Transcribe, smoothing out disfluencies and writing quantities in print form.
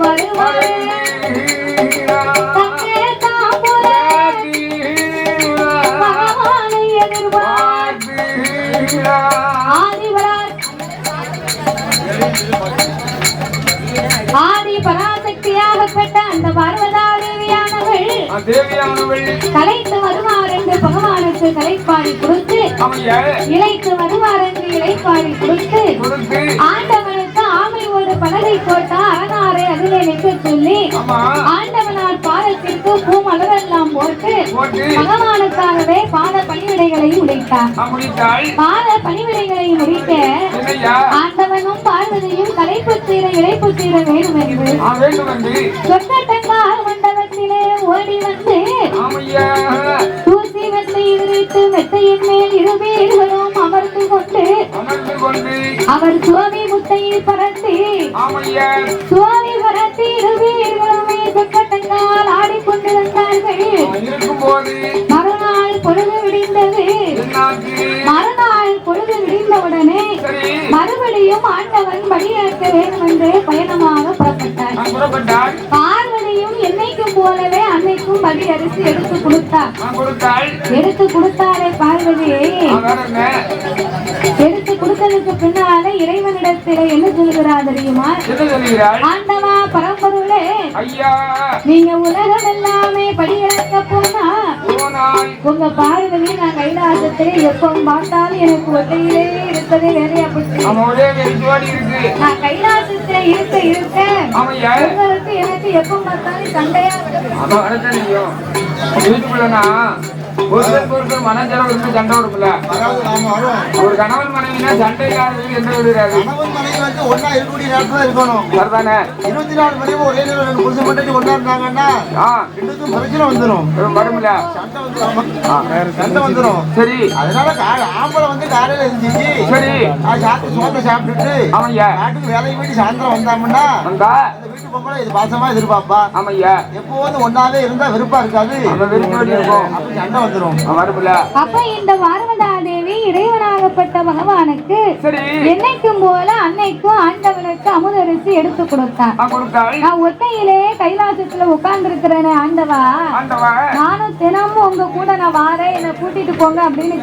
வருவாரு தங்கே தாம்பூல பகவானை எதிர்பார்த்து ஆதி பராசக்தியாகப்பட்ட அந்த பார்வதா தேவியானவள் கலைத்து வருவார் என்று பகவானுக்கு கலைப்பாடி கொடுத்து இலைத்து வருவார் என்று இலைப்பாடி கொடுத்து ஆண்டவனுக்கு ஆமையோடு பலகை போட்டா அரணாரை அதிலே நிற்க சொல்லி ஆண்டவனார் பாதத்திற்கு பூ மலரெல்லாம் போட்டு பகவானுக்காகவே பாத பணிவிடைகளை முடித்தார். பாத பணிவிடைகளை முடிக்க ஆண்டவனும் பார்வதியும் கலைப்பு தீர இழைப்பு தீர வேண்டும் என்று சொற்கட்டங்கால் மண்டபத்திலே ஓடி வந்து தூசி மெத்தை விரித்து மெத்தையின் மேல் இருபேர்களும் அமர்ந்து கொண்டு அவர் சுவாமி முத்தையை பரத்தி சுவாமி பரத்தி இருபேர்களுமே சொற்கட்டங்கால் ஆடிக்கொண்டிருந்தார்கள். மறுநாள் பொழுது விடிந்தது. மறுநாள் பொழுது விடிந்தவுடனே மறுபடியும் ஆண்டவன் படியேற்க வேண்டும் என்று பயணமாக புறப்பட்டார். பார்வதியும் என்னைக்கும் போலவே அன்னைக்கும் படி அரிசி எடுத்து கொடுத்தார். எடுத்து கொடுத்தாரே பார்வதியை எடுத்து கொடுத்ததுக்கு பின்னால இறைவனிடத்திலே என்ன சொல்கிறார் தெரியுமா? ஆண்டவா பரம்பொருளே, நீங்க உலகம் எல்லாமே படியிறக்க போனா உங்க பார்வதி நான் கைலாசத்திலே எப்பவும் பார்த்தாலும் எனக்கு ஒட்டையிலே இருப்பதே வேறையா போச்சு. நான் கைலாசத்திலே இருக்க உங்களுக்கு எனக்கு எப்ப பார்த்தாலும் சண்டையா சண்டை கொடுக்கல. ஒரு கணவன் மனைவினா சண்டை எந்த விடுறாரு ஒன்னா இருக்கக்கூடிய நேரத்துல இருக்கணும். 24 மணி ஒரே நேரம் புருஷன் மட்டும் ஒன்னா இருந்தாங்கன்னா பிரச்சனை வந்துடும். வரும்ல சண்டை வந்துடும். சரி, அதனால ஆம்பளை வந்து காலையில இருந்துச்சு. சரி, சோத்தை சாப்பிட்டுட்டு அவன் நாட்டுக்கு வேலையை போயிட்டு சாயந்தரம் வந்தாங்கன்னா வீட்டு பொம்பளை இது பாசமா எதிர்பார்ப்பா. ஆமையா, எப்போ வந்து ஒன்னாவே இருந்தா வெறுப்பா இருக்காது. சண்டை வந்துடும். அப்ப இந்த பார்வதா தேவி இறைவனாகப்பட்ட பகவானுக்கு என்னைக்கும் போல அன்னைக்கும் ஆண்டவனுக்கு அமுதரிசி எடுத்து கொடுத்தார். நான் ஒத்தையிலே கைலாசத்துல உட்கார்ந்து இருக்கிறேன். ஆண்டவா, நானும் தினமும் உங்க கூட நான் வாரேன், என்னை கூட்டிட்டு போங்க அப்படின்னு